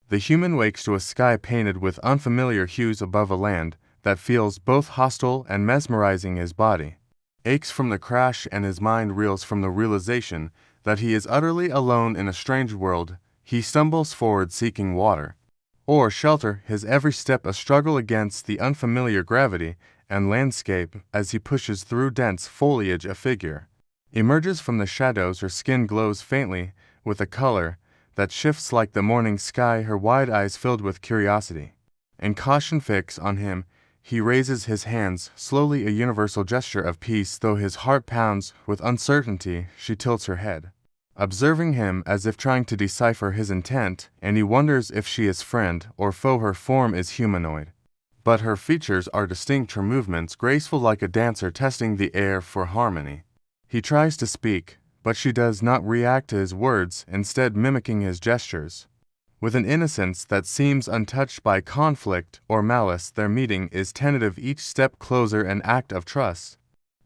The human wakes to a sky painted with unfamiliar hues above a land that feels both hostile and mesmerizing. His body aches from the crash and his mind reels from the realization that he is utterly alone in a strange world. He stumbles forward seeking water or shelter, his every step a struggle against the unfamiliar gravity and landscape. As he pushes through dense foliage, a figure emerges from the shadows. Her skin glows faintly with a color that shifts like the morning sky, her wide eyes filled with curiosity and caution fix on him. He raises his hands, slowly, a universal gesture of peace. Though his heart pounds with uncertainty, she tilts her head, observing him as if trying to decipher his intent, and he wonders if she is friend or foe. Her form is humanoid, but her features are distinct, her movements graceful like a dancer testing the air for harmony. He tries to speak, but she does not react to his words, instead mimicking his gestures. With an innocence that seems untouched by conflict or malice, their meeting is tentative, each step closer, an act of trust,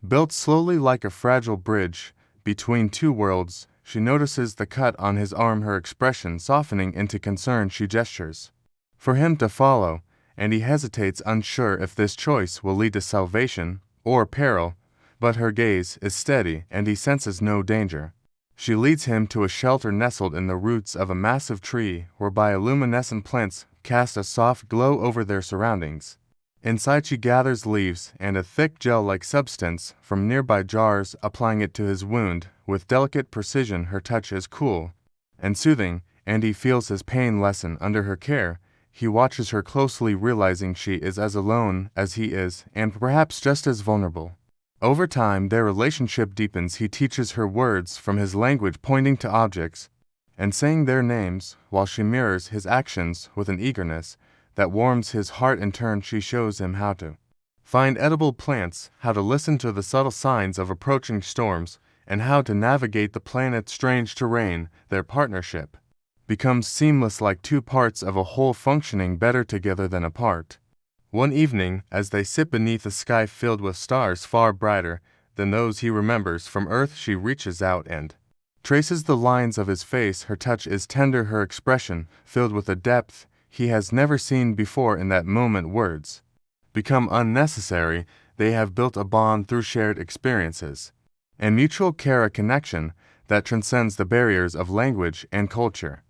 built slowly like a fragile bridge between two worlds. She notices the cut on his arm, her expression softening into concern. She gestures for him to follow, and he hesitates, unsure if this choice will lead to salvation or peril. But her gaze is steady, and he senses no danger. She leads him to a shelter nestled in the roots of a massive tree, where bioluminescent plants cast a soft glow over their surroundings. Inside she gathers leaves and a thick gel-like substance from nearby jars, applying it to his wound with delicate precision. Her touch is cool and soothing, and he feels his pain lessen under her care. He watches her closely, realizing she is as alone as he is, and perhaps just as vulnerable. Over time, their relationship deepens. He teaches her words from his language, pointing to objects and saying their names, while she mirrors his actions with an eagerness that warms his heart. In turn, she shows him how to find edible plants, how to listen to the subtle signs of approaching storms, and how to navigate the planet's strange terrain. Their partnership becomes seamless, like two parts of a whole functioning better together than apart. One evening, as they sit beneath a sky filled with stars far brighter than those he remembers from Earth, she reaches out and traces the lines of his face. Her touch is tender, her expression filled with a depth he has never seen before. In that moment, words become unnecessary. They have built a bond through shared experiences and mutual care, a connection that transcends the barriers of language and culture.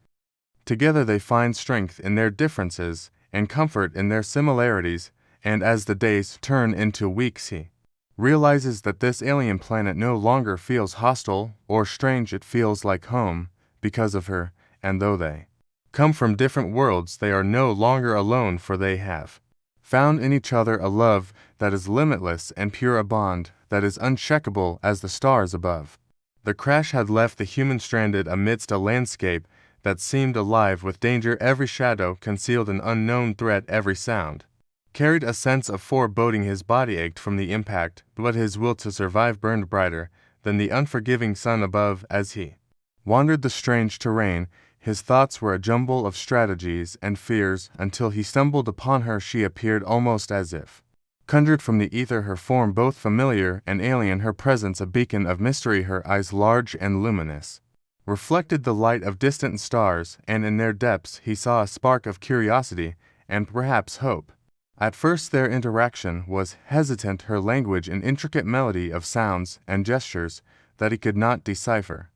Together they find strength in their differences and comfort in their similarities, and as the days turn into weeks, he realizes that this alien planet no longer feels hostile or strange. It feels like home because of her, and though they come from different worlds, they are no longer alone, for they have found in each other a love that is limitless and pure, a bond that is unshakable as the stars above. The crash had left the human stranded amidst a landscape that seemed alive with danger. Every shadow concealed an unknown threat, every sound carried a sense of foreboding. His body ached from the impact, but his will to survive burned brighter than the unforgiving sun above. As he wandered the strange terrain, his thoughts were a jumble of strategies and fears, until he stumbled upon her. She appeared almost as if conjured from the ether, her form both familiar and alien, her presence a beacon of mystery. Her eyes, large and luminous, reflected the light of distant stars, and in their depths he saw a spark of curiosity and perhaps hope. At first their interaction was hesitant, her language an intricate melody of sounds and gestures that he could not decipher,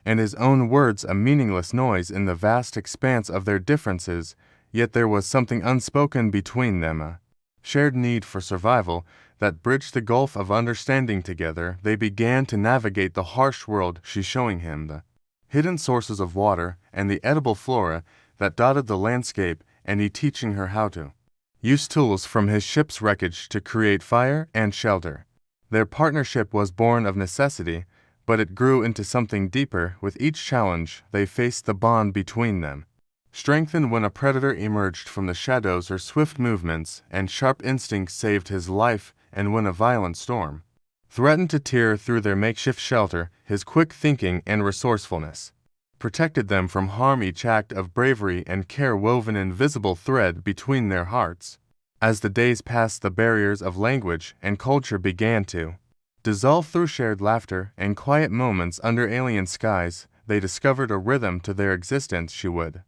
and his own words a meaningless noise in the vast expanse of their differences. Yet there was something unspoken between them, a shared need for survival that bridged the gulf of understanding. Together they began to navigate the harsh world, she showing him the hidden sources of water and the edible flora that dotted the landscape, and he teaching her how to use tools from his ship's wreckage to create fire and shelter. Their partnership was born of necessity, but it grew into something deeper. With each challenge they faced, the bond between them strengthened. When a predator emerged from the shadows, her swift movements and sharp instincts saved his life, and when a violent storm threatened to tear through their makeshift shelter, his quick thinking and resourcefulness protected them from harm. Each act of bravery and care wove an invisible thread between their hearts. As the days passed, the barriers of language and culture began to dissolve. Through shared laughter and quiet moments under alien skies, they discovered a rhythm to their existence. She would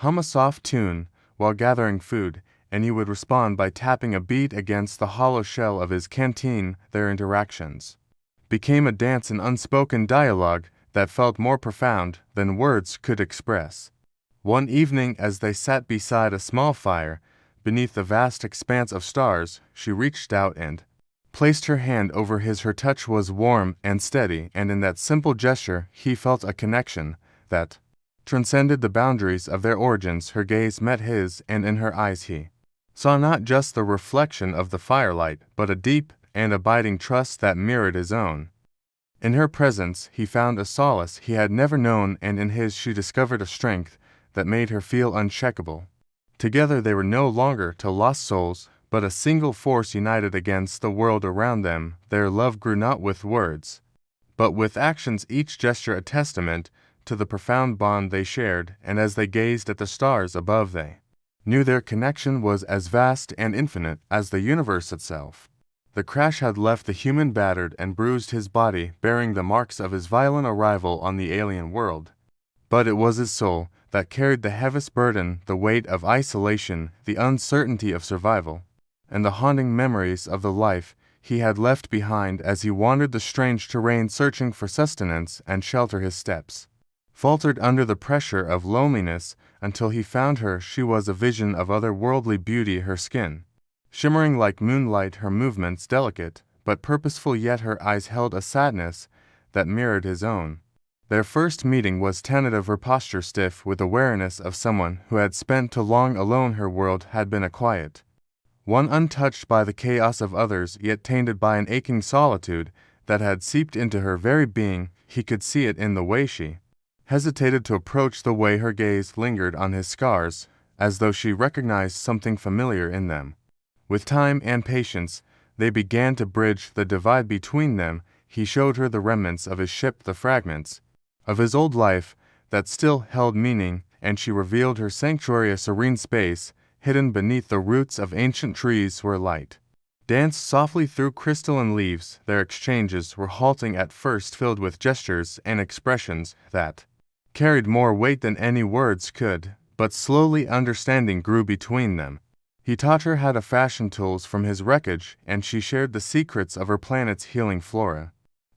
hum a soft tune while gathering food, and he would respond by tapping a beat against the hollow shell of his canteen. Their interactions became a dance in unspoken dialogue that felt more profound than words could express. One evening, as they sat beside a small fire, beneath the vast expanse of stars, she reached out and placed her hand over his. Her touch was warm and steady, and in that simple gesture he felt a connection that transcended the boundaries of their origins. Her gaze met his, and in her eyes he saw not just the reflection of the firelight, but a deep and abiding trust that mirrored his own. In her presence he found a solace he had never known, and in his she discovered a strength that made her feel unshakable. Together they were no longer two lost souls, but a single force united against the world around them. Their love grew not with words, but with actions, each gesture a testament to the profound bond they shared, and as they gazed at the stars above they knew their connection was as vast and infinite as the universe itself. The crash had left the human battered and bruised, his body bearing the marks of his violent arrival on the alien world. But it was his soul that carried the heaviest burden, the weight of isolation, the uncertainty of survival, and the haunting memories of the life he had left behind. As he wandered the strange terrain searching for sustenance and shelter, his steps faltered under the pressure of loneliness until he found her. She was a vision of otherworldly beauty, her skin shimmering like moonlight, her movements delicate but purposeful, yet her eyes held a sadness that mirrored his own. Their first meeting was tentative, her posture stiff with awareness of someone who had spent too long alone. Her world had been a quiet one, untouched by the chaos of others, yet tainted by an aching solitude that had seeped into her very being. He could see it in the way she hesitated to approach, the way her gaze lingered on his scars, as though she recognized something familiar in them. With time and patience, they began to bridge the divide between them. He showed her the remnants of his ship, the fragments of his old life that still held meaning, and she revealed her sanctuary, a serene space hidden beneath the roots of ancient trees where light danced softly through crystalline leaves. Their exchanges were halting at first, filled with gestures and expressions that carried more weight than any words could, but slowly understanding grew between them. He taught her how to fashion tools from his wreckage, and she shared the secrets of her planet's healing flora.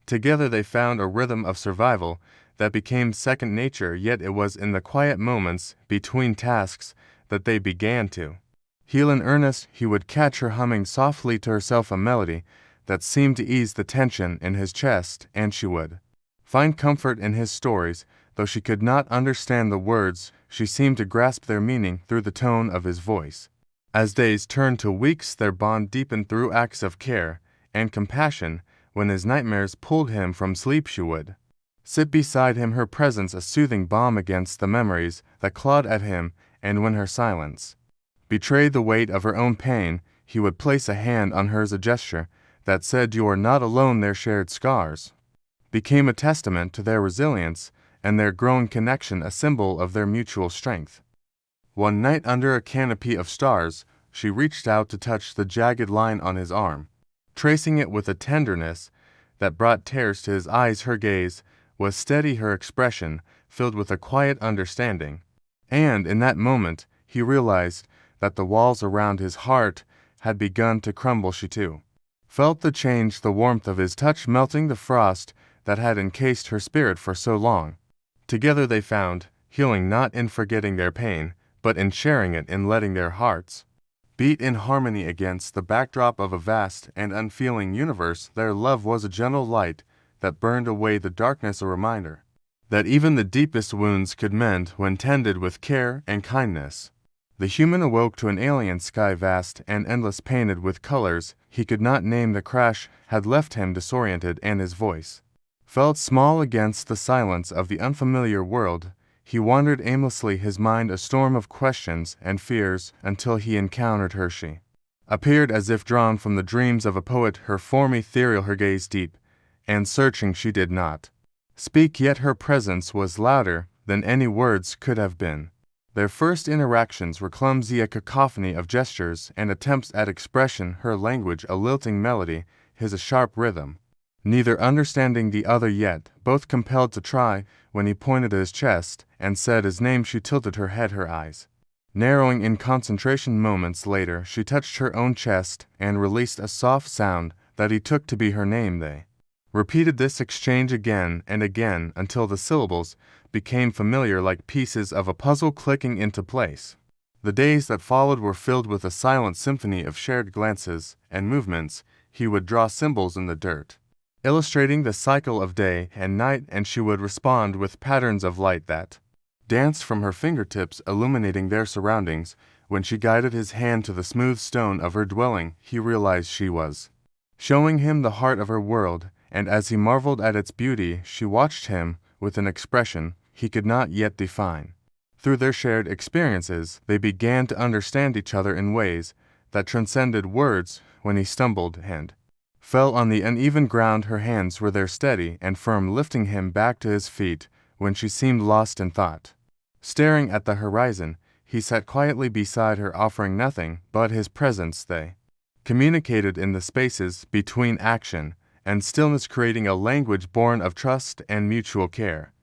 Together they found a rhythm of survival that became second nature, yet it was in the quiet moments between tasks that they began to heal in earnest. He would catch her humming softly to herself a melody that seemed to ease the tension in his chest, and she would find comfort in his stories. Though she could not understand the words, she seemed to grasp their meaning through the tone of his voice. As days turned to weeks, their bond deepened through acts of care and compassion. When his nightmares pulled him from sleep, she would sit beside him, her presence a soothing balm against the memories that clawed at him, and when her silence betrayed the weight of her own pain, he would place a hand on hers, a gesture that said, "You are not alone." Their shared scars became a testament to their resilience, and their growing connection a symbol of their mutual strength. One night, under a canopy of stars, she reached out to touch the jagged line on his arm, tracing it with a tenderness that brought tears to his eyes. Her gaze was steady, her expression filled with a quiet understanding, and in that moment he realized that the walls around his heart had begun to crumble. She too felt the change, the warmth of his touch melting the frost that had encased her spirit for so long. Together they found healing not in forgetting their pain, but in sharing it, in letting their hearts beat in harmony against the backdrop of a vast and unfeeling universe. Their love was a gentle light that burned away the darkness, a reminder that even the deepest wounds could mend when tended with care and kindness. The human awoke to an alien sky, vast and endless, painted with colors he could not name. The crash had left him disoriented, and his voice felt small against the silence of the unfamiliar world. He wandered aimlessly, his mind a storm of questions and fears, until he encountered her. She appeared as if drawn from the dreams of a poet, her form ethereal, her gaze deep and searching. She did not speak, yet her presence was louder than any words could have been. Their first interactions were clumsy, a cacophony of gestures and attempts at expression, her language a lilting melody, his a sharp rhythm neither understanding the other yet, both compelled to try. When he pointed at his chest and said his name, she tilted her head, her eyes narrowing in concentration. Moments later, she touched her own chest and released a soft sound that he took to be her name. They repeated this exchange again and again until the syllables became familiar, like pieces of a puzzle clicking into place. The days that followed were filled with a silent symphony of shared glances and movements. He would draw symbols in the dirt, illustrating the cycle of day and night, and she would respond with patterns of light that danced from her fingertips, illuminating their surroundings. When she guided his hand to the smooth stone of her dwelling, he realized she was showing him the heart of her world, and as he marveled at its beauty, she watched him with an expression he could not yet define. Through their shared experiences, they began to understand each other in ways that transcended words. When he stumbled and fell on the uneven ground, her hands were there, steady and firm, lifting him back to his feet. When she seemed lost in thought, staring at the horizon, he sat quietly beside her, offering nothing but his presence. They communicated in the spaces between action and stillness, creating a language born of trust and mutual care.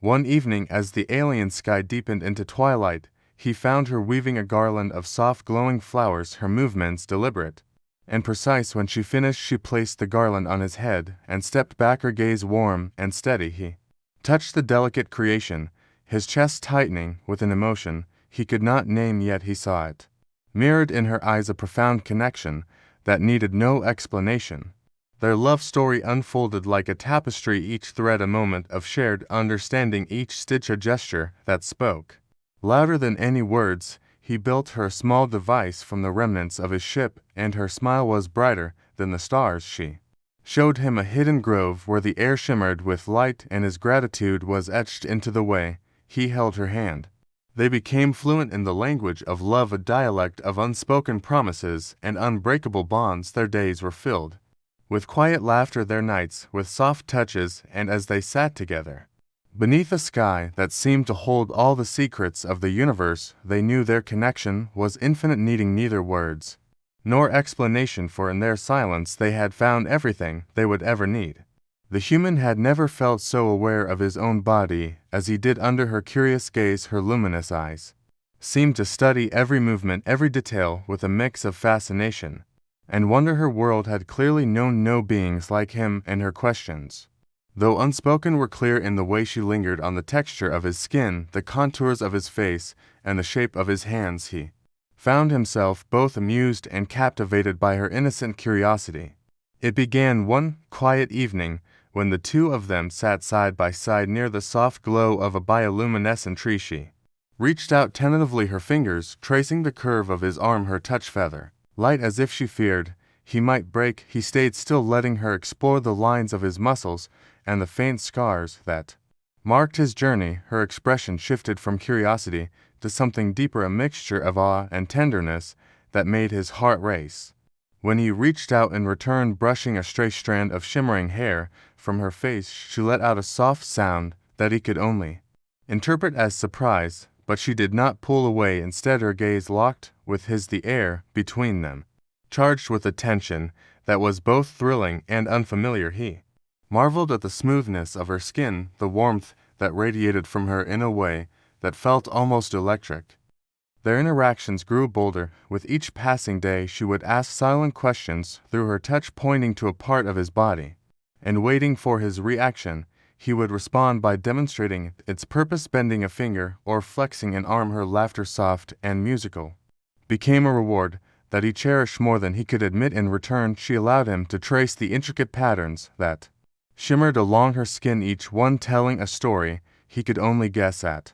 One evening, as the alien sky deepened into twilight, he found her weaving a garland of soft glowing flowers, her movements deliberate and precise. When she finished, she placed the garland on his head and stepped back, her gaze warm and steady. He touched the delicate creation, his chest tightening with an emotion he could not name, yet he saw it mirrored in her eyes, a profound connection that needed no explanation. Their love story unfolded like a tapestry, each thread a moment of shared understanding, each stitch a gesture that spoke louder than any words. He built her a small device from the remnants of his ship, and her smile was brighter than the stars. She showed him a hidden grove where the air shimmered with light, and his gratitude was etched into the way he held her hand. They became fluent in the language of love, a dialect of unspoken promises and unbreakable bonds. Their days were filled with quiet laughter, their nights with soft touches, and as they sat together beneath a sky that seemed to hold all the secrets of the universe, they knew their connection was infinite, needing neither words nor explanation, for in their silence they had found everything they would ever need. The human had never felt so aware of his own body as he did under her curious gaze. Her luminous eyes seemed to study every movement, every detail, with a mix of fascination and wonder. Her world had clearly known no beings like him, and her questions, though unspoken, were clear in the way she lingered on the texture of his skin, the contours of his face, and the shape of his hands. He found himself both amused and captivated by her innocent curiosity. It began one quiet evening when the two of them sat side by side near the soft glow of a bioluminescent tree. She reached out tentatively, her fingers tracing the curve of his arm, her touch feather light as if she feared he might break. He stayed still, letting her explore the lines of his muscles and the faint scars that marked his journey. Her expression shifted from curiosity to something deeper, a mixture of awe and tenderness that made his heart race. When he reached out in return, brushing a stray strand of shimmering hair from her face, she let out a soft sound that he could only interpret as surprise, but she did not pull away. Instead, her gaze locked with his, the air between them charged with a tension that was both thrilling and unfamiliar. He marveled at the smoothness of her skin, the warmth that radiated from her in a way that felt almost electric. Their interactions grew bolder. With each passing day, she would ask silent questions through her touch, pointing to a part of his body and waiting for his reaction. He would respond by demonstrating its purpose, bending a finger or flexing an arm. Her laughter, soft and musical, became a reward that he cherished more than he could admit. In return, she allowed him to trace the intricate patterns that shimmered along her skin, each one telling a story he could only guess at.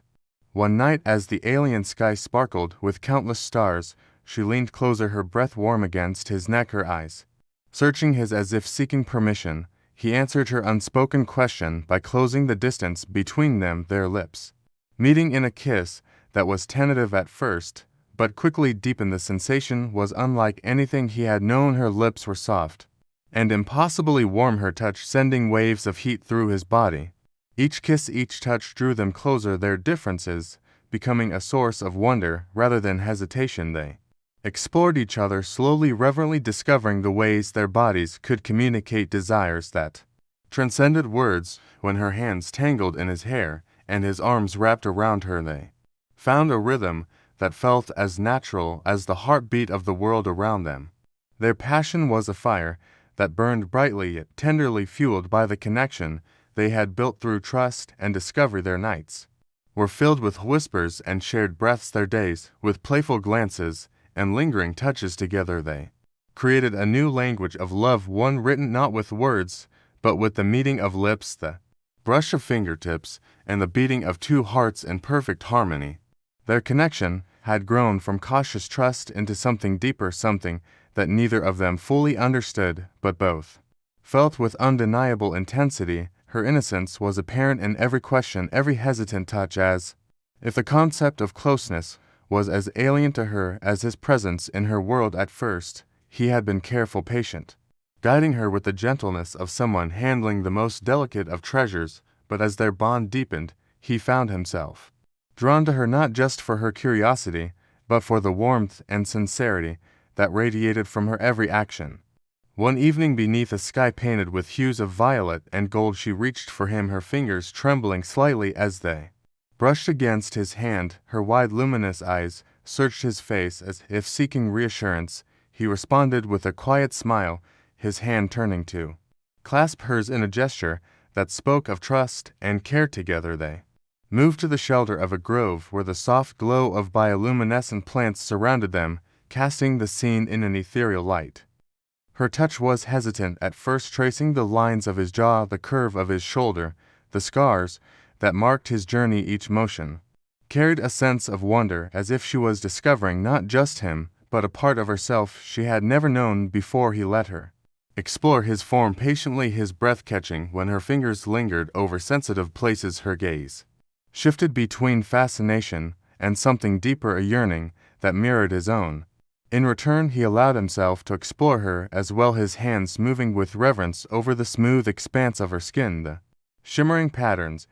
One night, as the alien sky sparkled with countless stars, she leaned closer, her breath warm against his neck, her eyes searching his as if seeking permission. He answered her unspoken question by closing the distance between them, their lips meeting in a kiss that was tentative at first, but quickly deepened. The sensation was unlike anything he had known. Her lips were soft and impossibly warm, her touch sending waves of heat through his body. Each kiss, each touch drew them closer, their differences becoming a source of wonder rather than hesitation. They explored each other, slowly, reverently discovering the ways their bodies could communicate desires that transcended words. When her hands tangled in his hair and his arms wrapped around her, they found a rhythm that felt as natural as the heartbeat of the world around them. Their passion was a fire that burned brightly yet tenderly, fueled by the connection they had built through trust and discovery. Their nights were filled with whispers and shared breaths, their days with playful glances and lingering touches. Together they created a new language of love, one written not with words, but with the meeting of lips, the brush of fingertips, and the beating of two hearts in perfect harmony. Their connection had grown from cautious trust into something deeper, something that neither of them fully understood, but both felt with undeniable intensity. Her innocence was apparent in every question, every hesitant touch, as if the concept of closeness was as alien to her as his presence in her world. At first, he had been careful, patient, guiding her with the gentleness of someone handling the most delicate of treasures, but as their bond deepened, he found himself drawn to her not just for her curiosity, but for the warmth and sincerity that radiated from her every action. One evening, beneath a sky painted with hues of violet and gold, she reached for him, her fingers trembling slightly as they brushed against his hand. Her wide, luminous eyes searched his face as if seeking reassurance. He responded with a quiet smile, his hand turning to clasp hers in a gesture that spoke of trust and care. Together they moved to the shelter of a grove where the soft glow of bioluminescent plants surrounded them, casting the scene in an ethereal light. Her touch was hesitant at first, tracing the lines of his jaw, the curve of his shoulder, the scars that marked his journey. Each motion carried a sense of wonder, as if she was discovering not just him, but a part of herself she had never known before. He let her explore his form patiently, his breath catching when her fingers lingered over sensitive places. Her gaze shifted between fascination and something deeper, a yearning that mirrored his own. In return, he allowed himself to explore her as well, his hands moving with reverence over the smooth expanse of her skin, the shimmering patterns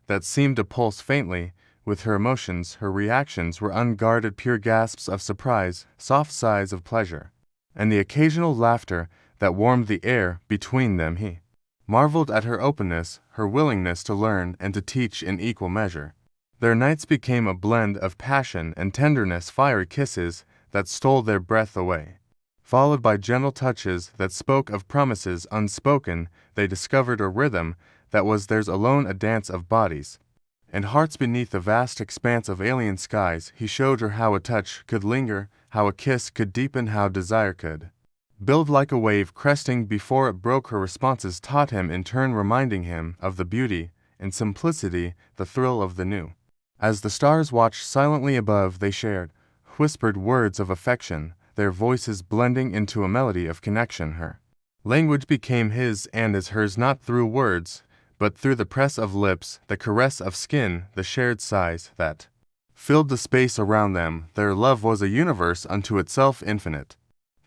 that seemed to pulse faintly with her emotions. Her reactions were unguarded, pure gasps of surprise, soft sighs of pleasure, and the occasional laughter that warmed the air between them. He marveled at her openness, her willingness to learn and to teach in equal measure. Their nights became a blend of passion and tenderness, fiery kisses that stole their breath away, followed by gentle touches that spoke of promises unspoken. They discovered a rhythm that was theirs alone, a dance of bodies and hearts beneath the vast expanse of alien skies. He showed her how a touch could linger, how a kiss could deepen, how desire could build like a wave, cresting before it broke. Her responses taught him in turn, reminding him of the beauty and simplicity, the thrill of the new. As the stars watched silently above, they shared whispered words of affection, their voices blending into a melody of connection. Her language became his and as hers, not through words, but through the press of lips, the caress of skin, the shared sighs that filled the space around them. Their love was a universe unto itself, infinite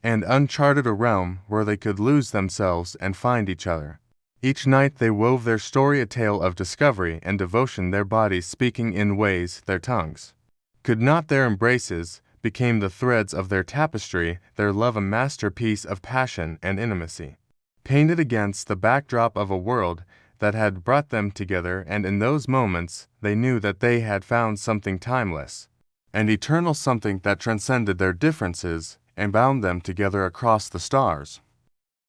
and uncharted, a realm where they could lose themselves and find each other. Each night they wove their story, a tale of discovery and devotion, their bodies speaking in ways their tongues could not. Their embraces became the threads of their tapestry, their love a masterpiece of passion and intimacy, painted against the backdrop of a world that had brought them together. And in those moments they knew that they had found something timeless and eternal, something that transcended their differences and bound them together across the stars.